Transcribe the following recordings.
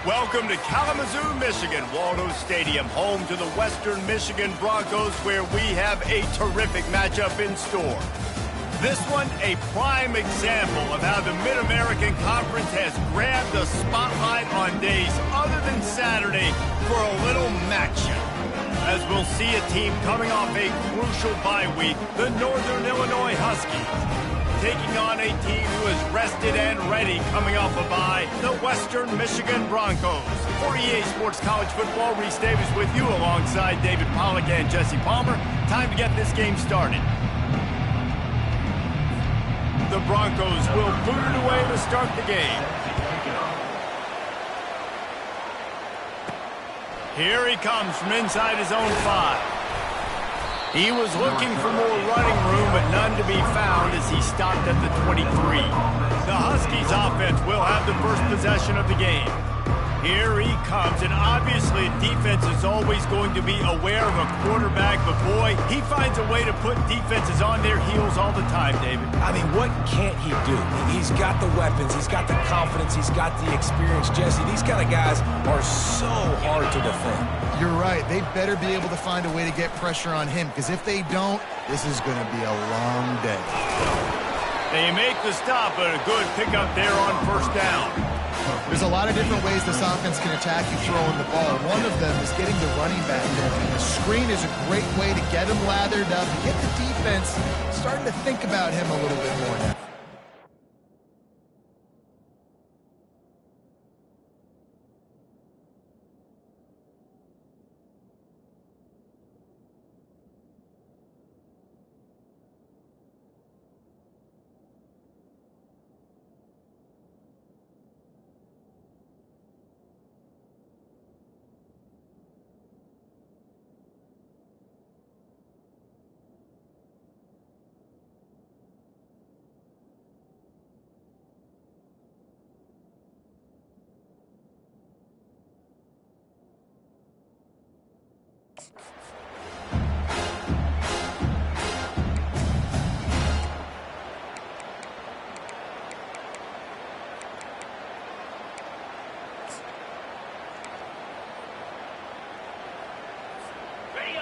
Welcome to Kalamazoo, Michigan, Waldo Stadium, home to the Western Michigan Broncos, where we have a terrific matchup in store. This one, a prime example of how the Mid-American Conference has grabbed the spotlight on days other than Saturday for a little action. As we'll see a team coming off a crucial bye week, the Northern Illinois Huskies, taking on a team who is rested and ready coming off a bye, the Western Michigan Broncos. For EA Sports College Football, Reese Davis with you alongside David Pollack and Jesse Palmer. Time to get this game started. The Broncos will boot it away to start the game. Here he comes from inside his own 5. He was looking for more running room, but none to be found as he stopped at the 23. The Huskies offense will have the first possession of the game. Here he comes, and obviously defense is always going to be aware of a quarterback, but boy, he finds a way to put defenses on their heels all the time, David. I mean, what can't he do? He's got the weapons, he's got the confidence, he's got the experience. Jesse, these kind of guys are so hard to defend. You're right. They better be able to find a way to get pressure on him, because if they don't, this is going to be a long day. They make the stop, but a good pickup there on first down. There's a lot of different ways this offense can attack you throwing the ball. One of them is getting the running back going. And the screen is a great way to get him lathered up, get the defense starting to think about him a little bit more now.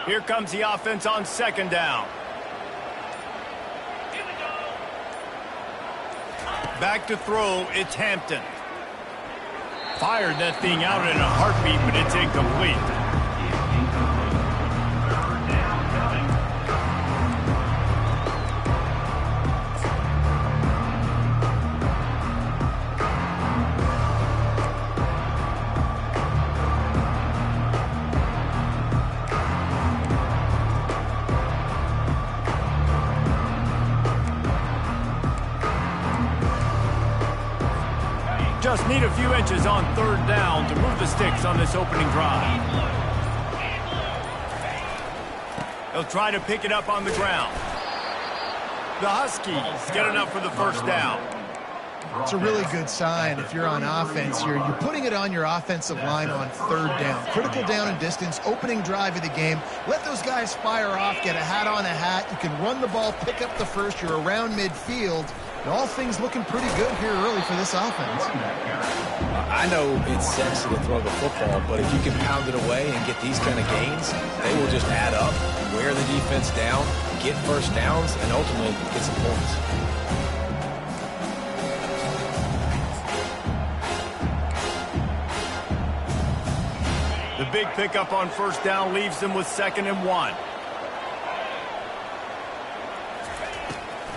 Here comes the offense on second down. Back to throw, it's Hampton. Fired that thing out in a heartbeat, but it's incomplete. Just need a few inches on third down to move the sticks on this opening drive. They'll try to pick it up on the ground. The Huskies get enough for the first down. It's a really good sign if you're on offense here. You're putting it on your offensive line on third down. Critical down and distance, opening drive of the game. Let those guys fire off, get a hat on a hat. You can run the ball, pick up the first. You're around midfield. And all things looking pretty good here early for this offense. I know it's sexy to throw the football, but if you can pound it away and get these kind of gains, they will just add up, wear the defense down, get first downs, and ultimately get some points. The big pickup on first down leaves them with 2nd and 1.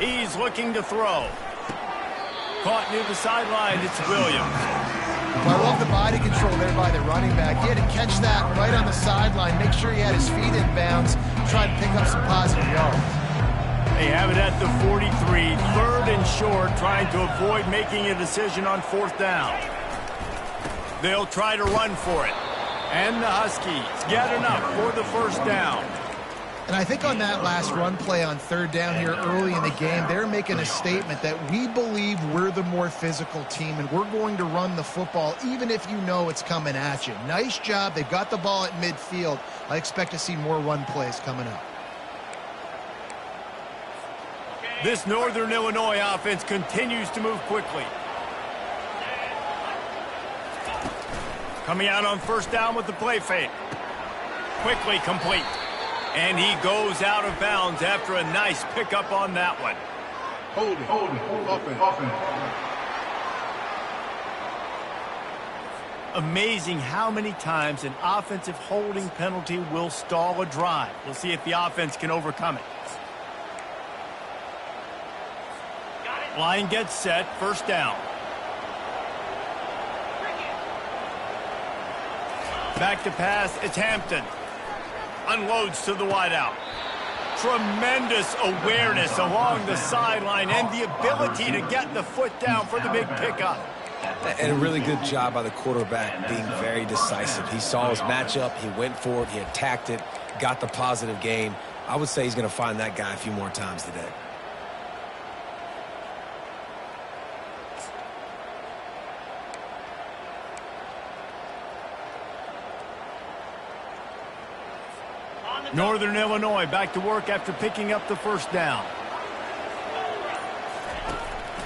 He's looking to throw. Caught near the sideline, it's Williams. Well, I love the body control there by the running back. He had to catch that right on the sideline, make sure he had his feet in bounds, try to pick up some positive yards. They have it at the 43, 3rd and short, trying to avoid making a decision on 4th down. They'll try to run for it. And the Huskies get enough for the first down. And I think on that last run play on third down here early in the game, they're making a statement that we believe we're the more physical team and we're going to run the football even if you know it's coming at you. Nice job. They've got the ball at midfield. I expect to see more run plays coming up. This Northern Illinois offense continues to move quickly. Coming out on first down with the play fake. Quickly complete. And he goes out of bounds after a nice pickup on that one. Hold it. Offense. Amazing how many times an offensive holding penalty will stall a drive. We'll see if the offense can overcome it. Line gets set, first down. Back to pass, it's Hampton. Unloads to the wideout. Tremendous awareness along the sideline and the ability to get the foot down for the big pickup. And a really good job by the quarterback being very decisive. He saw his matchup, he went for it, he attacked it, got the positive gain. I would say he's going to find that guy a few more times today. Northern Illinois back to work after picking up the first down.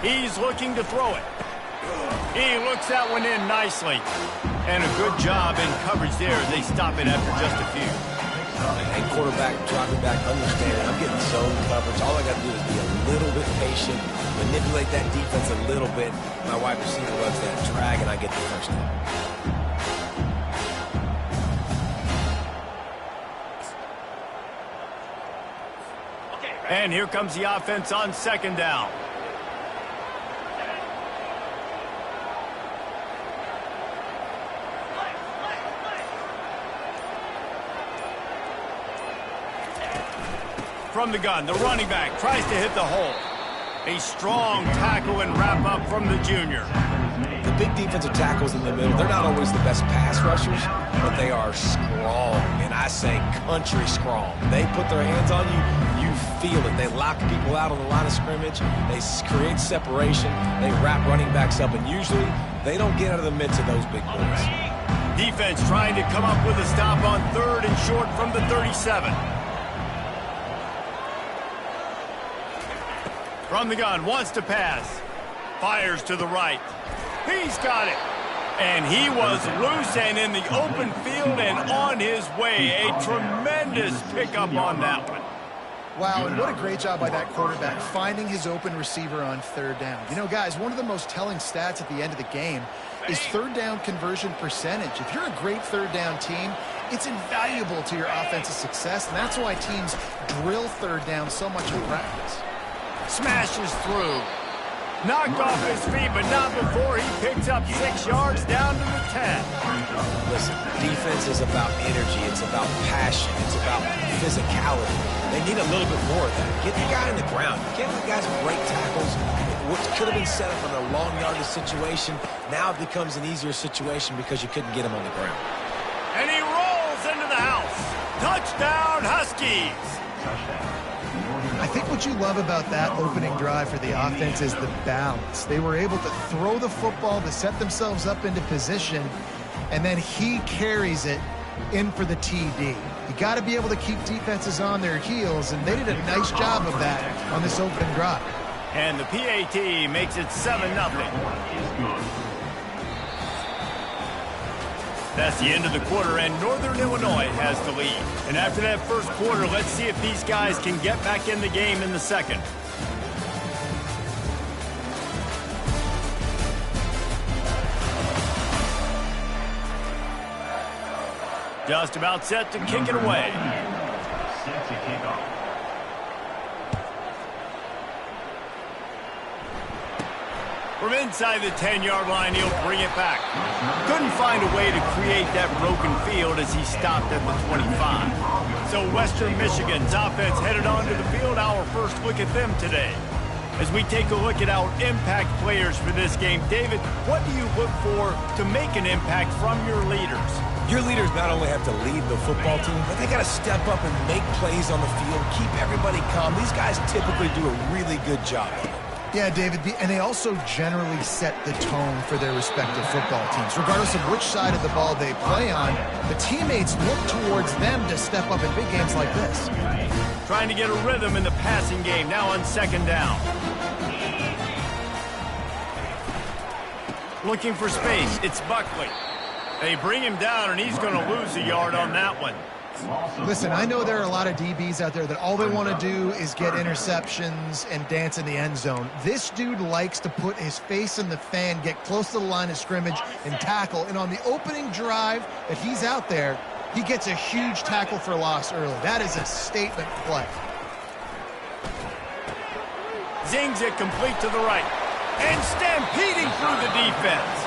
He's looking to throw it. He looks that one in nicely. And a good job in coverage there. They stop it after just a few. And quarterback dropping back, understanding I'm getting zone coverage. All I got to do is be a little bit patient, manipulate that defense a little bit. My wide receiver loves that drag, and I get the first down. And here comes the offense on second down. From the gun, the running back tries to hit the hole. A strong tackle and wrap up from the junior. The big defensive tackles in the middle, they're not always the best pass rushers, but they are strong, and I say country strong. They put their hands on you, you feel it. They lock people out on the line of scrimmage. They create separation. They wrap running backs up, and usually they don't get out of the midst of those big boys. Defense trying to come up with a stop on third and short from the 37. From the gun, wants to pass. Fires to the right. He's got it. And he was loose and in the open field and on his way. A tremendous pickup on that one. Wow, and what a great job by that quarterback finding his open receiver on third down. You know, guys, one of the most telling stats at the end of the game is third down conversion percentage. If you're a great third down team, it's invaluable to your offensive success, and that's why teams drill third down so much in practice. Smashes through. Knocked off his feet, but not before he picks up 6 yards down to the 10. Listen, defense is about energy. It's about passion. It's about physicality. They need a little bit more of that. Get the guy in the ground. You can't let guys break tackles. What could have been set up in a long yardage situation, now it becomes an easier situation because you couldn't get him on the ground. And he rolls into the house. Touchdown, Huskies. I think what you love about that opening drive for the offense is the balance. They were able to throw the football to set themselves up into position, and then he carries it in for the TD. You got to be able to keep defenses on their heels, and they did a nice job of that on this opening drive. And the PAT makes it 7-0. That's the end of the quarter, and Northern Illinois has the lead. And after that first quarter, let's see if these guys can get back in the game in the second. Just about set to kick it away. Set to kick off. From inside the 10-yard line, he'll bring it back. Couldn't find a way to create that broken field as he stopped at the 25. So Western Michigan's offense headed onto the field. Our first look at them today. As we take a look at our impact players for this game, David, what do you look for to make an impact from your leaders? Your leaders not only have to lead the football team, but they got to step up and make plays on the field, keep everybody calm. These guys typically do a really good job of it. Yeah, David, and they also generally set the tone for their respective football teams. Regardless of which side of the ball they play on, the teammates look towards them to step up in big games like this. Trying to get a rhythm in the passing game, now on second down. Looking for space, it's Buckley. They bring him down, and he's going to lose a yard on that one. Listen, I know there are a lot of DBs out there that all they want to do is get interceptions and dance in the end zone. This dude likes to put his face in the fan, get close to the line of scrimmage, and tackle. And on the opening drive that he's out there, he gets a huge tackle for loss early. That is a statement play. Zings it complete to the right. And stampeding through the defense.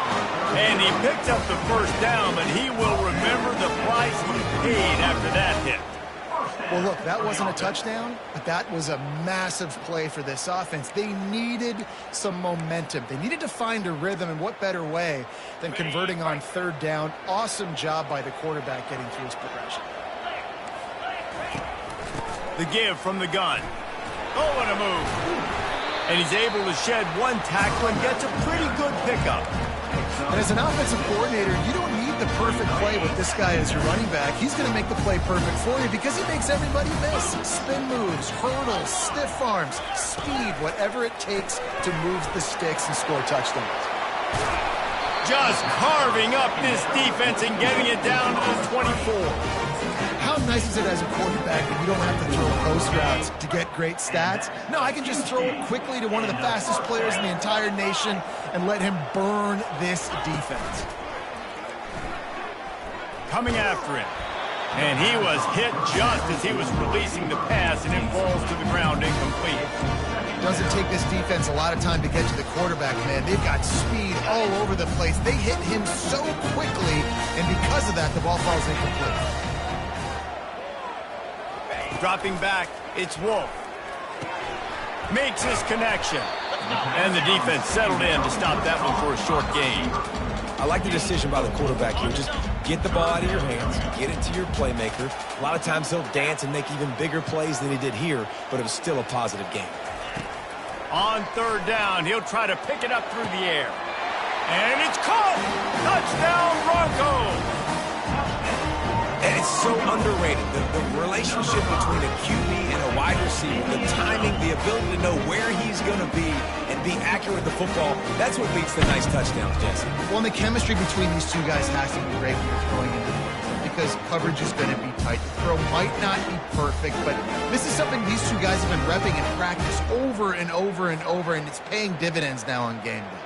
And he picked up the first down, but he will remember the price he paid after that hit. Well, look, that wasn't a touchdown, but that was a massive play for this offense. They needed some momentum. They needed to find a rhythm, and what better way than converting on third down. Awesome job by the quarterback getting through his progression. The give from the gun. Oh, what a move. And he's able to shed one tackle and gets a pretty good pickup. And as an offensive coordinator, you don't need the perfect play with this guy as your running back. He's going to make the play perfect for you because he makes everybody miss. Spin moves, hurdles, stiff arms, speed, whatever it takes to move the sticks and score touchdowns. Just carving up this defense and getting it down to the 24. How nice is it as a quarterback that you don't have to throw post routes to get great stats? No, I can just throw it quickly to one of the fastest players in the entire nation and let him burn this defense. Coming after him. And he was hit just as he was releasing the pass, and it falls to the ground incomplete. Doesn't take this defense a lot of time to get to the quarterback, man. They've got speed all over the place. They hit him so quickly, and because of that, the ball falls incomplete. Dropping back, it's Wolf. Makes his connection. And the defense settled in to stop that one for a short gain. I like the decision by the quarterback here. Just get the ball out of your hands, get it to your playmaker. A lot of times he'll dance and make even bigger plays than he did here, but it was still a positive game. On third down, he'll try to pick it up through the air. And it's caught! Touchdown, Broncos! And it's so underrated, the relationship between a QB and a wide receiver, the timing, the ability to know where he's going to be and be accurate with the football, that's what leads to nice touchdowns, Jesse. Well, and the chemistry between these two guys has to be great when you're throwing into the field because coverage is going to be tight. The throw might not be perfect, but this is something these two guys have been repping in practice over and over and over, and it's paying dividends now on game day.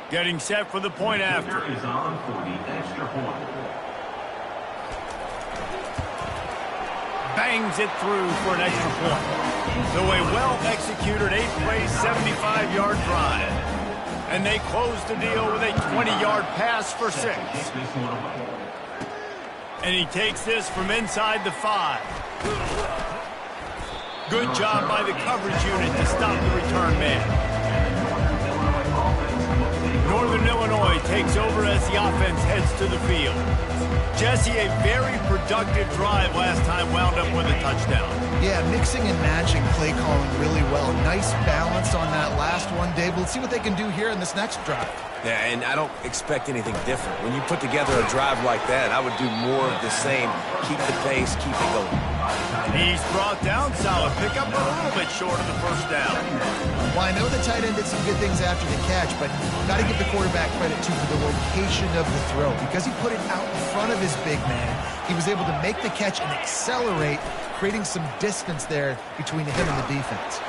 Getting set for the point after. Is on for the extra point. Bangs it through for an extra point. So a well-executed 8-play, 75-yard drive. And they close the deal with a 20-yard pass for 6. And he takes this from inside the 5. Good job by the coverage unit to stop the return man. Northern Illinois takes over as the offense heads to the field. Jesse, a very productive drive last time wound up with a touchdown. Yeah, mixing and matching play calling really well. Nice balance on that last one, Dave. Let's see what they can do here in this next drive. Yeah, and I don't expect anything different. When you put together a drive like that, I would do more of the same. Keep the pace, keep it going. He's brought down, solid pickup, but a little bit short of the first down. Well, I know the tight end did some good things after the catch, but got to give the quarterback credit, too, for the location of the throw. Because he put it out in front of his big man, he was able to make the catch and accelerate, creating some distance there between him and the defense.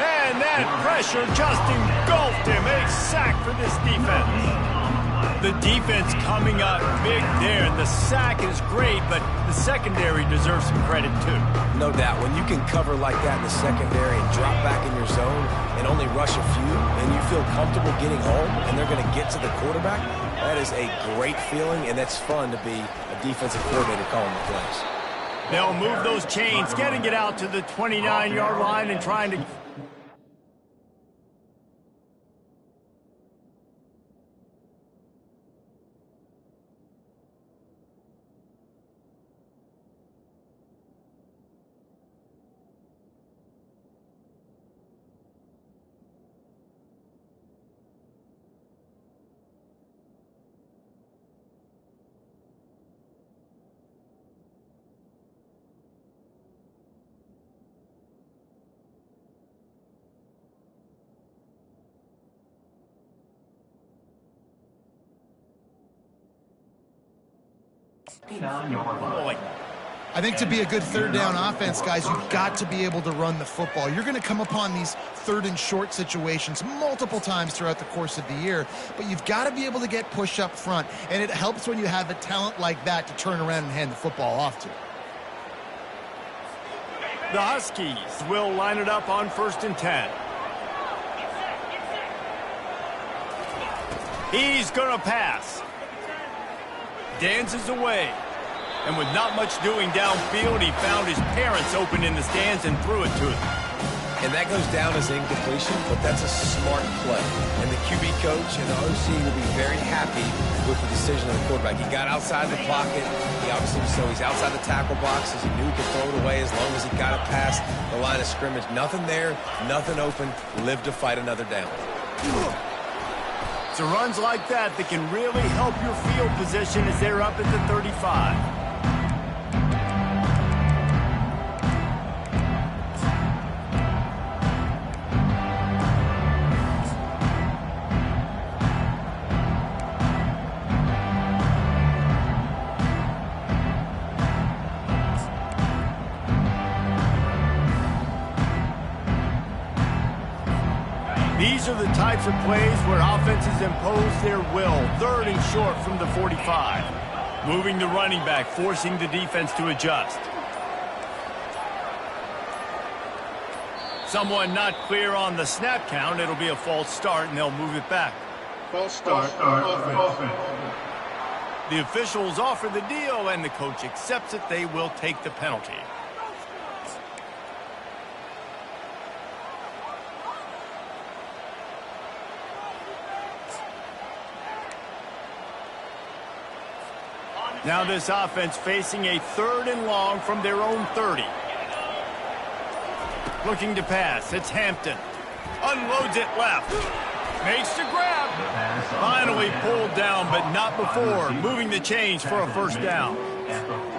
And that pressure just engulfed him. A sack for this defense. The defense coming up big there. The sack is great, but the secondary deserves some credit, too. No doubt. When you can cover like that in the secondary and drop back in your zone and only rush a few, and you feel comfortable getting home, and they're going to get to the quarterback, that is a great feeling, and that's fun to be a defensive coordinator calling the plays. They'll move those chains, getting it out to the 29-yard line and trying to... 9-yard line. I think to be a good third down offense, guys, you've got to be able to run the football. You're going to come upon these third and short situations multiple times throughout the course of the year, but you've got to be able to get push up front, and it helps when you have a talent like that to turn around and hand the football off to. The Huskies will line it up on 1st and 10. He's going to pass. Dances away. And with not much doing downfield, he found his parents open in the stands and threw it to them. And that goes down as incompletion, but that's a smart play. And the QB coach and the OC will be very happy with the decision of the quarterback. He got outside the pocket. He obviously, so he's outside the tackle boxes. He knew he could throw it away as long as he got it past the line of scrimmage. Nothing there, nothing open. Live to fight another down. So runs like that can really help your field position as they're up at the 35. These are the types of plays where offenses impose their will. 3rd and short from the 45. Moving the running back, forcing the defense to adjust. Someone not clear on the snap count. It'll be a false start, and they'll move it back. False start. Offense. The officials offer the deal, and the coach accepts it. They will take the penalty. Now this offense facing a 3rd and long from their own 30. Looking to pass. It's Hampton. Unloads it left. Makes the grab. Finally pulled down, but not before. Moving the chains for a 1st down.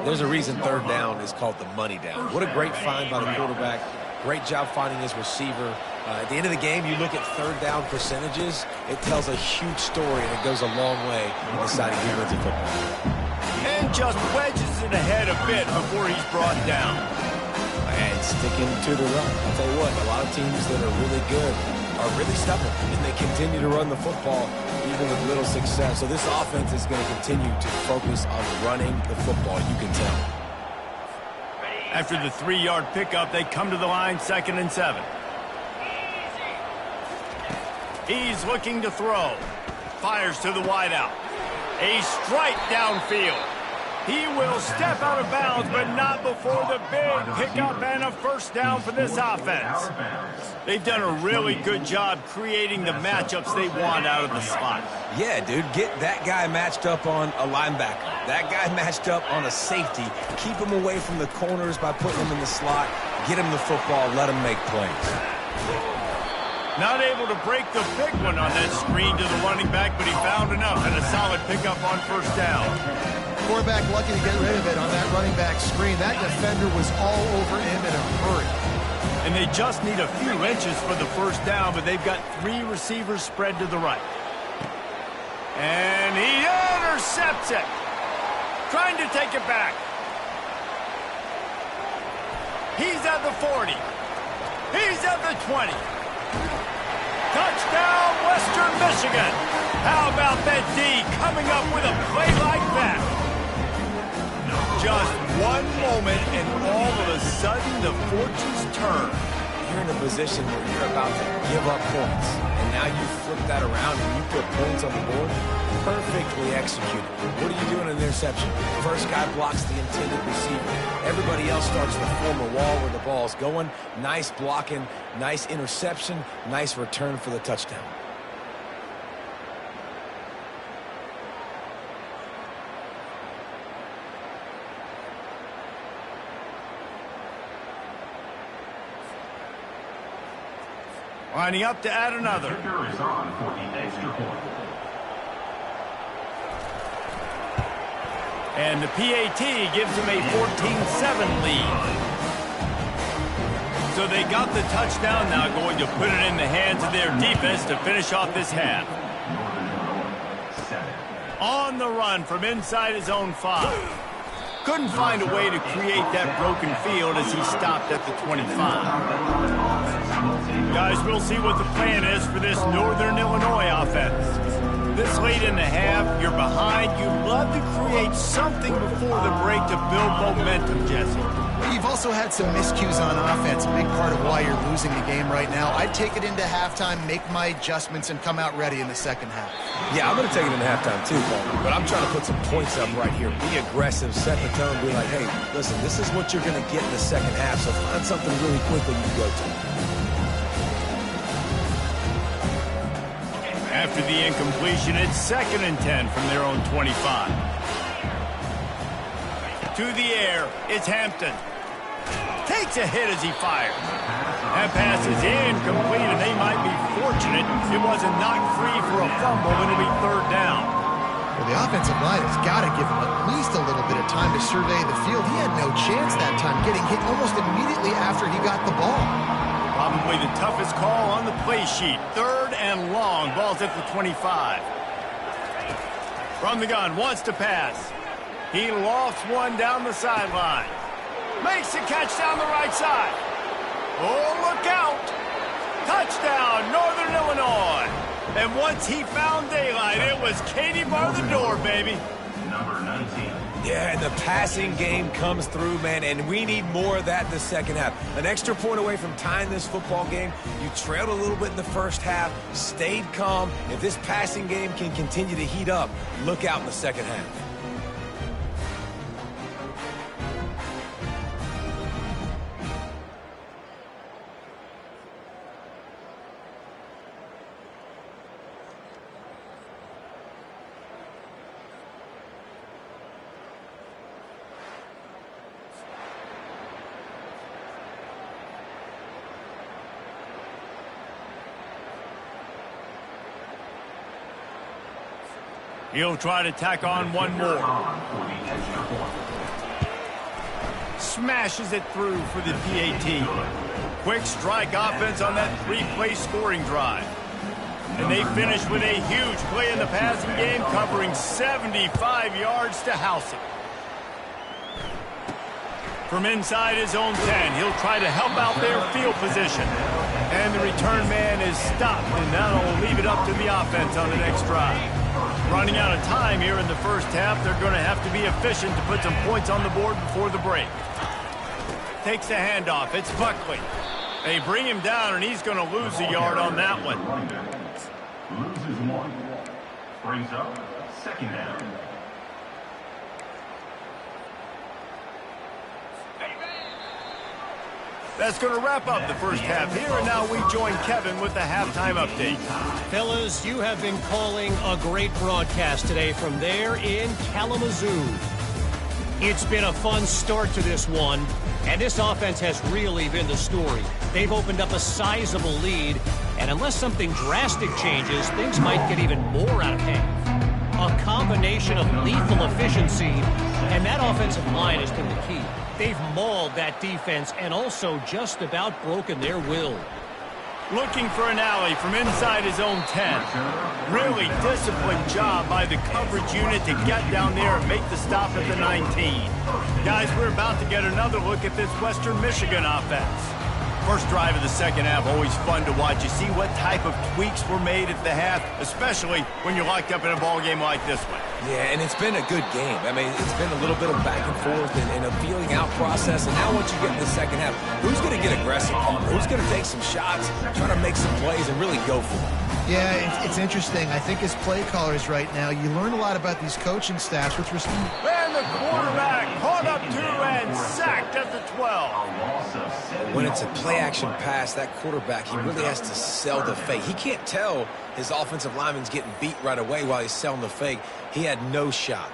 There's a reason 3rd down is called the money down. What a great find by the quarterback. Great job finding his receiver. At the end of the game, you look at 3rd down percentages. It tells a huge story, and it goes a long way in deciding who wins a football. And just wedges it ahead a bit before he's brought down. And sticking to the run. I'll tell you what, a lot of teams that are really good are really stubborn, and they continue to run the football even with little success. So this offense is going to continue to focus on running the football, you can tell. After the 3-yard pickup, they come to the line, 2nd and 7. He's looking to throw. Fires to the wideout. A strike downfield. He will step out of bounds, but not before the big pickup and a 1st down for this offense. They've done a really good job creating the matchups they want out of the slot. Yeah, dude, get that guy matched up on a linebacker. That guy matched up on a safety. Keep him away from the corners by putting him in the slot. Get him the football. Let him make plays. Not able to break the big one on that screen to the running back, but he found enough and a solid pickup on 1st down. Quarterback lucky to get rid of it on that running back screen. That defender was all over him in a hurry. And they just need a few inches for the 1st down, but they've got 3 receivers spread to the right. And he intercepts it. Trying to take it back. He's at the 40. He's at the 20. Touchdown, Western Michigan. How about that D coming up with a play like that? Just one moment, and all of a sudden, the fortunes turn. You're in a position where you're about to give up points, and now you flip that around and you put points on the board. Perfectly executed. What are you doing in an interception? First guy blocks the intended receiver. Everybody else starts to form a wall where the ball's going. Nice blocking, nice interception, nice return for the touchdown. Lining up to add another. Kicker is on for the extra point. And the PAT gives them a 14-7 lead. So they got the touchdown, now going to put it in the hands of their defense to finish off this half. On the run from inside his own 5. Couldn't find a way to create that broken field as he stopped at the 25. Guys, we'll see what the plan is for this Northern Illinois offense. This late in the half, you're behind. You love to create something before the break to build momentum, Jesse. You've also had some miscues on offense, a big part of why you're losing the game right now. I'd take it into halftime, make my adjustments, and come out ready in the second half. Yeah, I'm going to take it into halftime too, Paul. But I'm trying to put some points up right here. Be aggressive, set the tone, be like, hey, listen, this is what you're going to get in the second half, so find something really quickly you can go to. After the incompletion, it's 2nd and 10 from their own 25. To the air, it's Hampton. Takes a hit as he fires. That pass is incomplete, and they might be fortunate it wasn't knocked free for a fumble, and it'll be 3rd down. Well, the offensive line has got to give him at least a little bit of time to survey the field. He had no chance that time, getting hit almost immediately after he got the ball. Probably the toughest call on the play sheet. 3rd and long. Ball's at the 25. From the gun, wants to pass. He lofts one down the sideline. Makes a catch down the right side. Oh, look out. Touchdown, Northern Illinois. And once he found daylight, it was Katie bar the door, baby. Number 19. Yeah, and the passing game comes through, man, and we need more of that in the second half. An extra point away from tying this football game. You trailed a little bit in the first half, stayed calm. If this passing game can continue to heat up, look out in the second half. He'll try to tack on one more. Smashes it through for the PAT. Quick strike offense on that 3-play scoring drive. And they finish with a huge play in the passing game, covering 75 yards to house it. From inside his own 10, he'll try to help out their field position. And the return man is stopped, and that'll leave it up to the offense on the next drive. Running out of time here in the first half, they're going to have to be efficient to put some points on the board before the break. Takes the handoff. It's Buckley. They bring him down, and he's going to lose a yard on that one. Loses 1. Brings up 2nd down. That's going to wrap up the first half here, and now we join Kevin with the halftime update. Fellas, you have been calling a great broadcast today from there in Kalamazoo. It's been a fun start to this one, and this offense has really been the story. They've opened up a sizable lead, and unless something drastic changes, things might get even more out of hand. A combination of lethal efficiency, and that offensive line has been the key. They've mauled that defense and also just about broken their will. Looking for an alley from inside his own 10. Really disciplined job by the coverage unit to get down there and make the stop at the 19. Guys, we're about to get another look at this Western Michigan offense. First drive of the second half, always fun to watch. You see what type of tweaks were made at the half, especially when you're locked up in a ball game like this one. Yeah, and it's been a good game. I mean, it's been a little bit of back and forth and a feeling out process. And now once you get in the second half, who's going to get aggressive? Who's going to take some shots, try to make some plays, and really go for it? Yeah, it's interesting. I think as play callers right now, you learn a lot about these coaching staffs with respect. And the quarterback caught up to and sacked at the 12. When it's a play-action pass, that quarterback, he really has to sell the fake. He can't tell his offensive lineman's getting beat right away while he's selling the fake. He had no shot.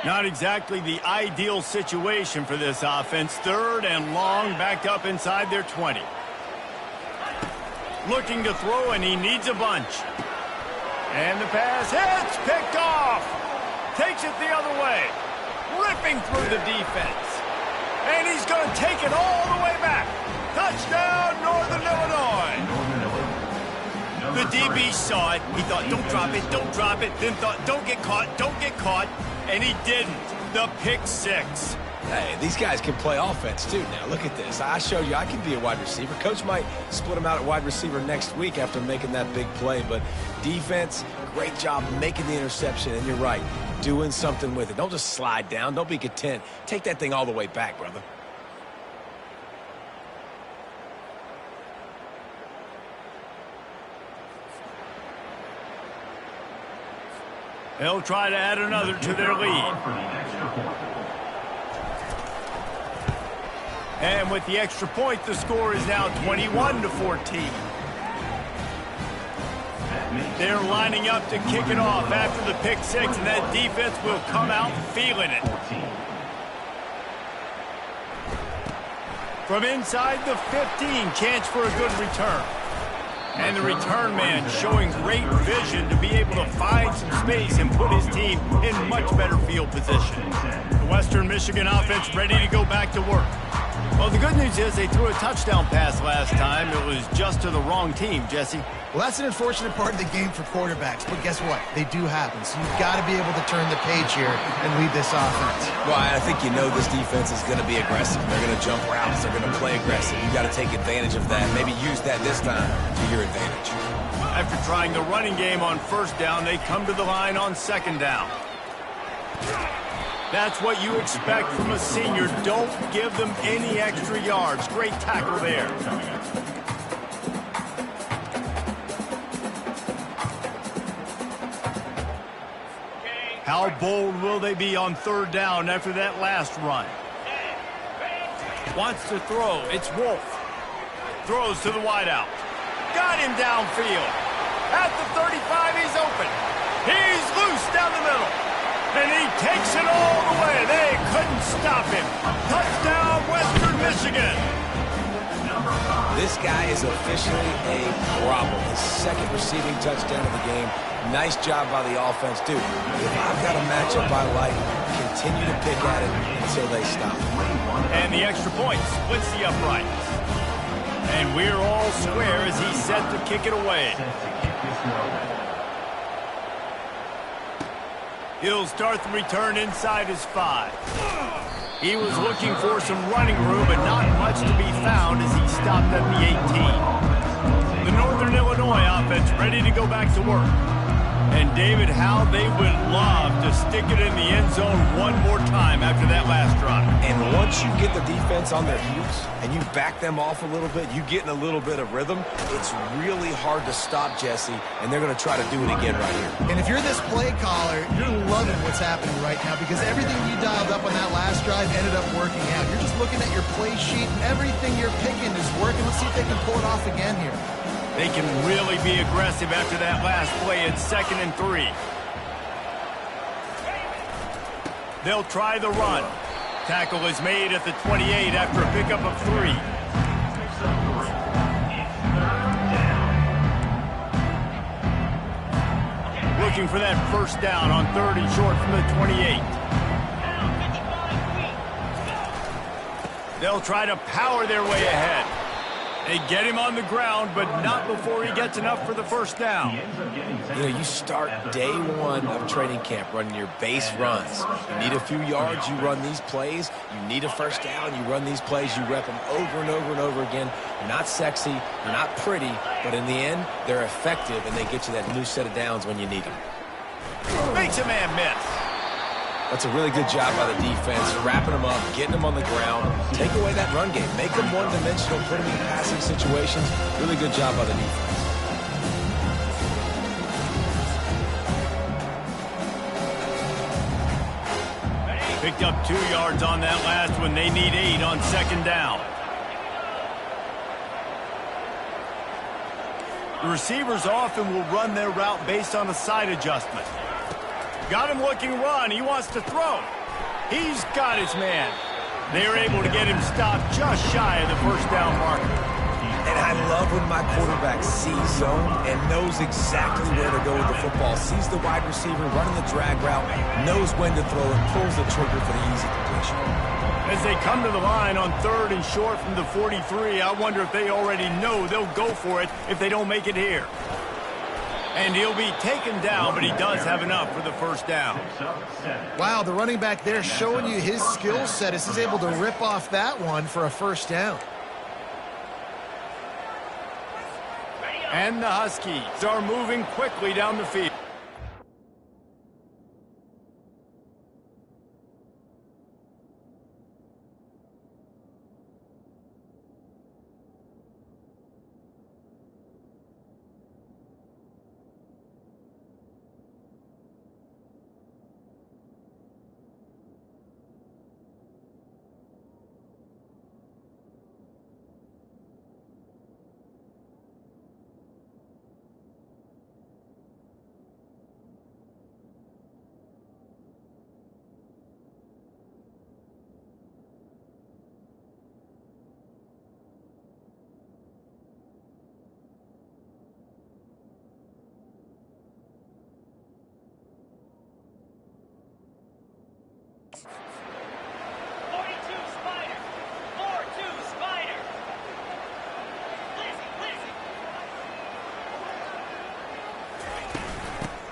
Not exactly the ideal situation for this offense. 3rd and long, backed up inside their 20. Looking to throw, and he needs a bunch. And the pass hits, picked off. Takes it the other way. Ripping through the defense. And he's going to take it all the way back. Touchdown, Northern Illinois. The DB saw it. He thought, don't drop it, don't drop it. Then thought, don't get caught. And he didn't. The pick six. Hey, these guys can play offense, too. Now, look at this. I showed you I can be a wide receiver. Coach might split him out at wide receiver next week after making that big play. But defense, great job making the interception. And you're right, doing something with it. Don't just slide down. Don't be content. Take that thing all the way back, brother. They'll try to add another to their lead. And with the extra point, the score is now 21-14. They're lining up to kick it off after the pick six, and that defense will come out feeling it. From inside the 15, chance for a good return. And the return man showing great vision to be able to find some space and put his team in much better field position. The Western Michigan offense ready to go back to work. Well, the good news is they threw a touchdown pass last time. It was just to the wrong team, Jesse. Well, that's an unfortunate part of the game for quarterbacks, but guess what? They do happen. So you've got to be able to turn the page here and lead this offense. Well, I think you know this defense is going to be aggressive. They're going to jump routes. They're going to play aggressive. You've got to take advantage of that. Maybe use that this time to your advantage. After trying the running game on first down, they come to the line on second down. That's what you expect from a senior. Don't give them any extra yards. Great tackle there. How bold will they be on third down after that last run? Wants to throw. It's Wolf. Throws to the wideout. Got him downfield. At the 35, he's open. He's loose down the middle. And he takes it all the way. They couldn't stop him. Touchdown, Western Michigan. This guy is officially a problem. His second receiving touchdown of the game. Nice job by the offense, dude. If I've got a matchup I like, continue to pick at it until they stop. And the extra point splits the uprights. And we're all square as he's set to kick it away. He'll start the return inside his 5. He was looking for some running room, but not much to be found as he stopped at the 18. The Northern Illinois offense ready to go back to work. And David, how they would love to stick it in the end zone one more time after that last drive. And once you get the defense on their heels and you back them off a little bit, you get in a little bit of rhythm, it's really hard to stop, Jesse, and they're going to try to do it again right here. And if you're this play caller, you're loving what's happening right now because everything you dialed up on that last drive ended up working out. You're just looking at your play sheet, and everything you're picking is working. Let's see if they can pull it off again here. They can really be aggressive after that last play at 2nd and 3. They'll try the run. Tackle is made at the 28 after a pickup of 3. Looking for that first down on 3rd and short from the 28. They'll try to power their way ahead. They get him on the ground, but not before he gets enough for the first down. You know, you start day one of training camp running your base runs. You need a few yards, you run these plays. You need a first down, you run these plays. You rep them over and over and over again. They're not sexy, they're not pretty, but in the end, they're effective, and they get you that new set of downs when you need them. Makes a man miss. That's a really good job by the defense, wrapping them up, getting them on the ground. Take away that run game. Make them one-dimensional, put them in passing situations. Really good job by the defense. Picked up 2 yards on that last one. They need 8 on 2nd down. The receivers often will run their route based on a side adjustment. Got him looking run. He wants to throw. He's got his man. They're able to get him stopped just shy of the first down marker. And I love when my quarterback sees zone and knows exactly where to go with the football, sees the wide receiver running the drag route, knows when to throw it, pulls the trigger for the easy completion. As they come to the line on 3rd and short from the 43, I wonder if they already know they'll go for it if they don't make it here. And he'll be taken down, but he does have enough for the first down. Wow, the running back there showing you his skill set as he's able to rip off that one for a first down. And the Huskies are moving quickly down the field.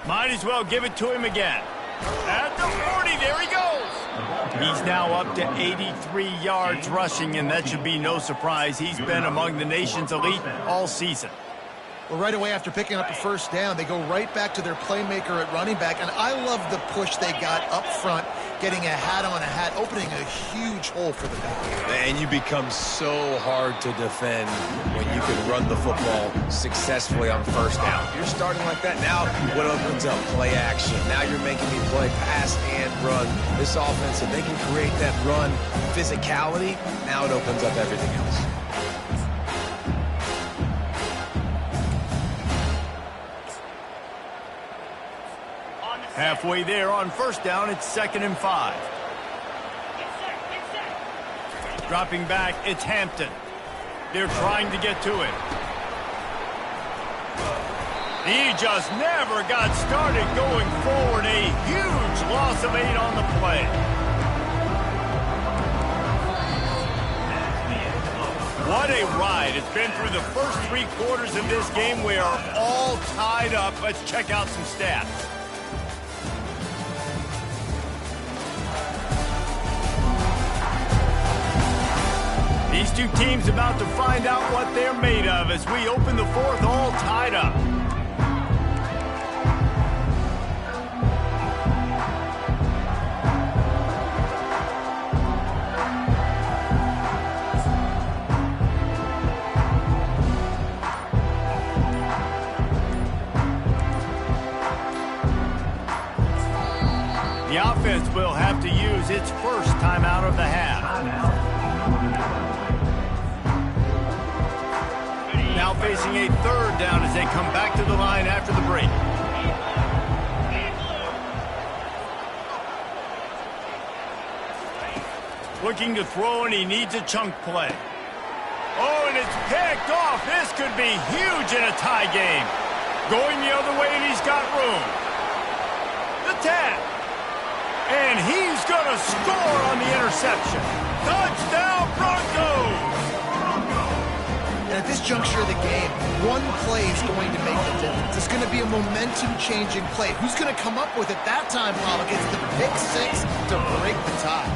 Might as well give it to him again. At the 40, there he goes. He's now up to 83 yards rushing, and that should be no surprise. He's been among the nation's elite all season. Well, right away after picking up the first down, they go right back to their playmaker at running back, and I love the push they got up front, getting a hat on a hat, opening a huge hole for the back. And you become so hard to defend when you can run the football successfully on first down. You're starting like that. Now what opens up? Play action. Now you're making me play pass and run. This offense, if they can create that run physicality, now it opens up everything else. Halfway there on first down, it's 2nd and 5. Dropping back, it's Hampton. They're trying to get to it. He just never got started going forward. A huge loss of 8 on the play. What a ride. It's been through the first 3 quarters of this game. We are all tied up. Let's check out some stats. These two teams about to find out what they're made of as we open the 4th all tied up. The offense will have to use its first timeout of the half. Now facing a 3rd down as they come back to the line after the break. Looking to throw, and he needs a chunk play. Oh, and it's picked off. This could be huge in a tie game. Going the other way, and he's got room. The tap. And he's going to score on the interception. Touchdown, Broncos! And at this juncture of the game, one play is going to make the difference. It's going to be a momentum-changing play. Who's going to come up with it that time, Pollock? It's the pick 6 to break the tie.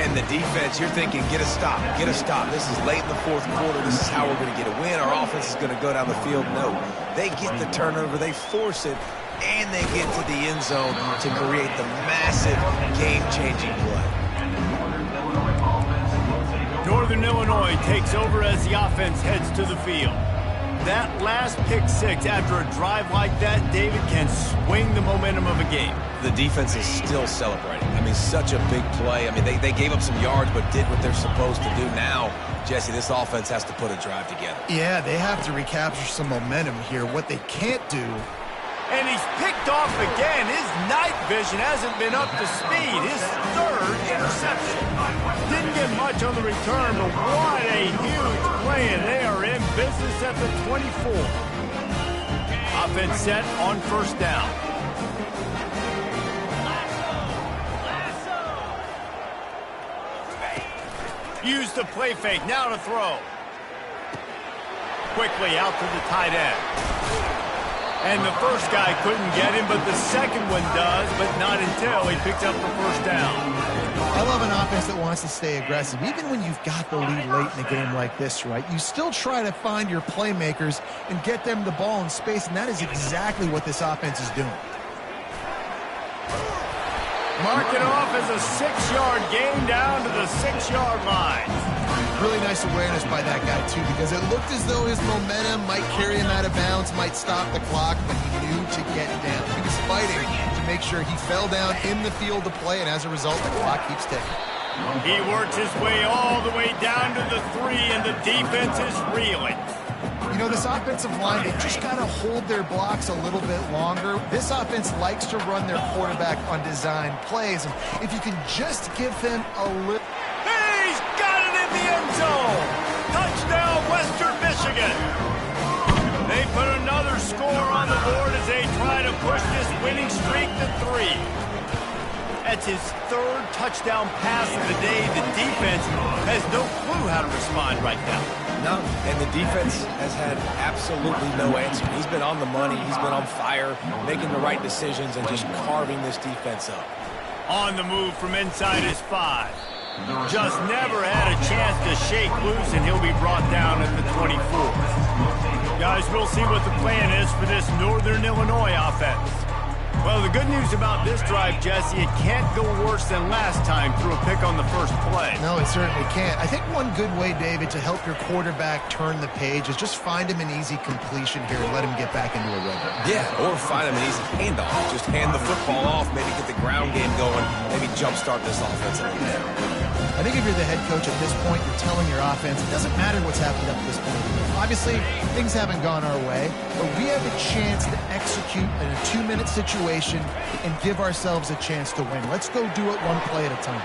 And the defense, you're thinking, get a stop, get a stop. This is late in the 4th quarter. This is how we're going to get a win. Our offense is going to go down the field. No, they get the turnover, they force it, and they get to the end zone to create the massive game-changing play. Northern Illinois takes over as the offense heads to the field. That last pick 6 after a drive like that, David, can swing the momentum of a game. The defense is still celebrating. I mean, such a big play. I mean, they gave up some yards but did what they're supposed to do. Now, Jesse, this offense has to put a drive together. Yeah, they have to recapture some momentum here. What they can't do. And he's picked off again. His night vision hasn't been up to speed. His 3rd interception. Didn't get much on the return, but what a huge play, and they are in business at the 24. Offense set on first down. Use the play fake. Now to throw. Quickly out to the tight end. And the first guy couldn't get him, but the second one does, but not until he picks up the first down. I love an offense that wants to stay aggressive. Even when you've got the lead late in a game like this, right, you still try to find your playmakers and get them the ball in space, and that is exactly what this offense is doing. Mark it off as a 6-yard gain down to the 6-yard line. Really nice awareness by that guy, too, because it looked as though his momentum might carry him out of bounds, might stop the clock, but he knew to get down. He was fighting to make sure he fell down in the field to play, and as a result, the clock keeps ticking. He works his way all the way down to the 3, and the defense is reeling. You know, this offensive line, they've just got to hold their blocks a little bit longer. This offense likes to run their quarterback on design plays, and if you can just give them a little... He's got it in the end zone! Touchdown, Western Michigan! They put another score on the board as they try to push this winning streak to 3. That's his 3rd touchdown pass of the day. The defense has no clue how to respond right now. No, and the defense has had absolutely no answer. He's been on the money. He's been on fire, making the right decisions and just carving this defense up. On the move from inside his 5. Just never had a chance to shake loose, and he'll be brought down at the 24. Guys, we'll see what the plan is for this Northern Illinois offense. Well, the good news about this drive, Jesse, it can't go worse than last time through a pick on the first play. No, it certainly can't. I think one good way, David, to help your quarterback turn the page is just find him an easy completion here and let him get back into a rhythm. Yeah, or find him an easy handoff. Just hand the football off, maybe get the ground game going, maybe jumpstart this offense a little bit. I think if you're the head coach at this point, you're telling your offense, it doesn't matter what's happened up to this point. Obviously, things haven't gone our way, but we have a chance to execute in a 2-minute situation and give ourselves a chance to win. Let's go do it one play at a time.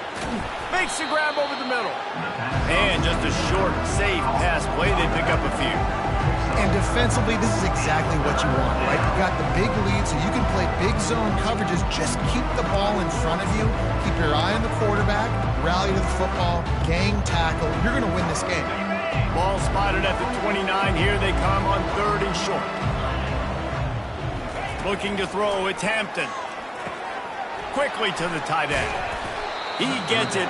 Makes the grab over the middle. And just a short, safe pass play. They pick up a few. And defensively, this is exactly what you want, right? You've got the big lead, so you can play big zone coverages. Just keep the ball in front of you. Keep your eye on the quarterback. Rally to the football. Gang tackle. You're going to win this game. Ball spotted at the 29. Here they come on 3rd and short. Looking to throw. It's Hampton. Quickly to the tight end. He gets it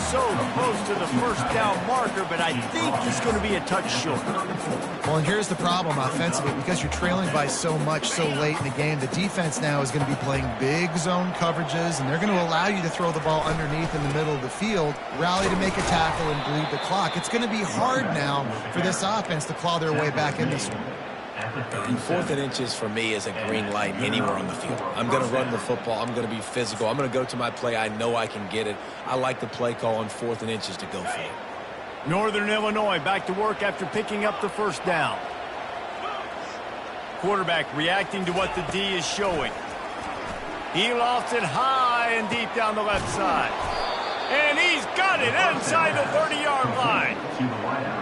so close to the first down marker, but I think he's going to be a touch short. Well, and here's the problem offensively. Because you're trailing by so much so late in the game, the defense now is going to be playing big zone coverages, and they're going to allow you to throw the ball underneath in the middle of the field, rally to make a tackle, and bleed the clock. It's going to be hard now for this offense to claw their way back in this one. And 4th and inches for me is a green light anywhere on the field. I'm going to run the football. I'm going to be physical. I'm going to go to my play. I know I can get it. I like the play call on 4th and inches to go for it. Northern Illinois back to work after picking up the first down. Quarterback reacting to what the D is showing. He lofts it high and deep down the left side. And he's got it inside the 30-yard line.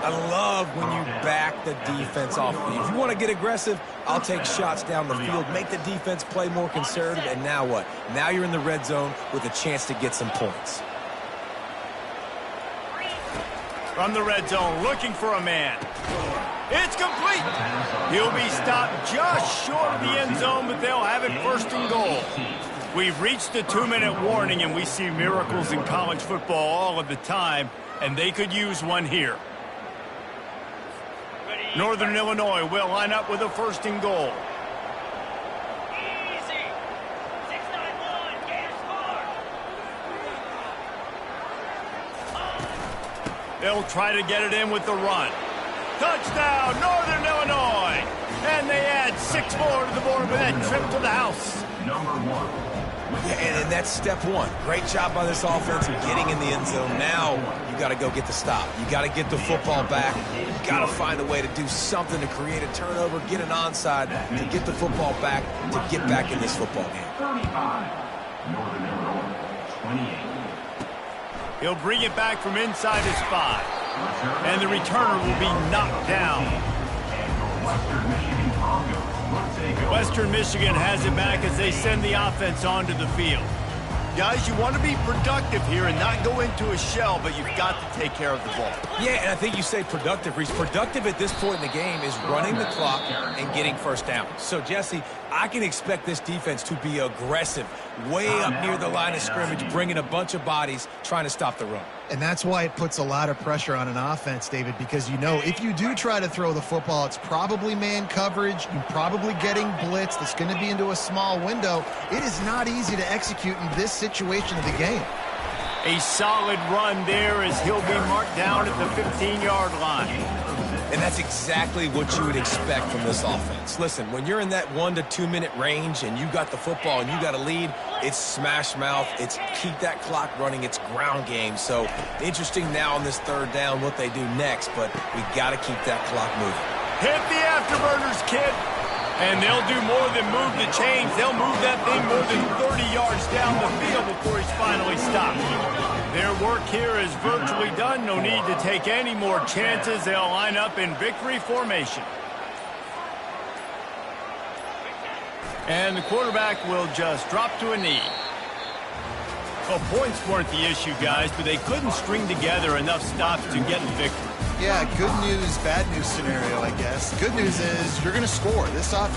I love when you back the defense off. If you want to get aggressive, I'll take shots down the field, make the defense play more conservative, and now what? Now you're in the red zone with a chance to get some points. From the red zone, looking for a man. It's complete. He'll be stopped just short of the end zone, but they'll have it 1st and goal. We've reached the 2-minute warning, and we see miracles in college football all of the time, and they could use one here. Northern Illinois will line up with a 1st and goal. Easy. 6-9-1. Game score. They'll try to get it in with the run. Touchdown, Northern Illinois! And they add 6 more to the board with that trip to the house. Number 1. Yeah, and that's step 1. Great job by this offense of getting in the end zone. Now you got to go get the stop. You got to get the football back. You got to find a way to do something to create a turnover, get an onside, to get the football back, to get back in this football game. 35. Northern Illinois, 28. He'll bring it back from inside his 5. And the returner will be knocked down. Western Michigan Broncos will take over. Western Michigan has it back as they send the offense onto the field. Guys, you want to be productive here and not go into a shell, but you've got to take care of the ball. Yeah, and I think you say productive, Reese. Productive at this point in the game is running the clock and getting first down. So, Jesse, I can expect this defense to be aggressive, way up near the line of scrimmage, bringing a bunch of bodies, trying to stop the run. And that's why it puts a lot of pressure on an offense, David, because you know if you do try to throw the football, it's probably man coverage. You're probably getting blitzed. It's going to be into a small window. It is not easy to execute in this situation of the game. A solid run there as he'll be marked down at the 15-yard line. And that's exactly what you would expect from this offense. Listen, when you're in that 1 to 2 minute range and you got the football and you got a lead, it's smash mouth, it's keep that clock running, it's ground game. So interesting now on this third down what they do next, but we got to keep that clock moving. Hit the afterburners, kid. And they'll do more than move the chains. They'll move that thing more than 30 yards down the field before he's finally stopped. Their work here is virtually done. No need to take any more chances. They'll line up in victory formation. And the quarterback will just drop to a knee. Well, points weren't the issue, guys, but they couldn't string together enough stops to get the victory. Yeah, good news, bad news scenario, I guess. Good news is you're going to score. This offense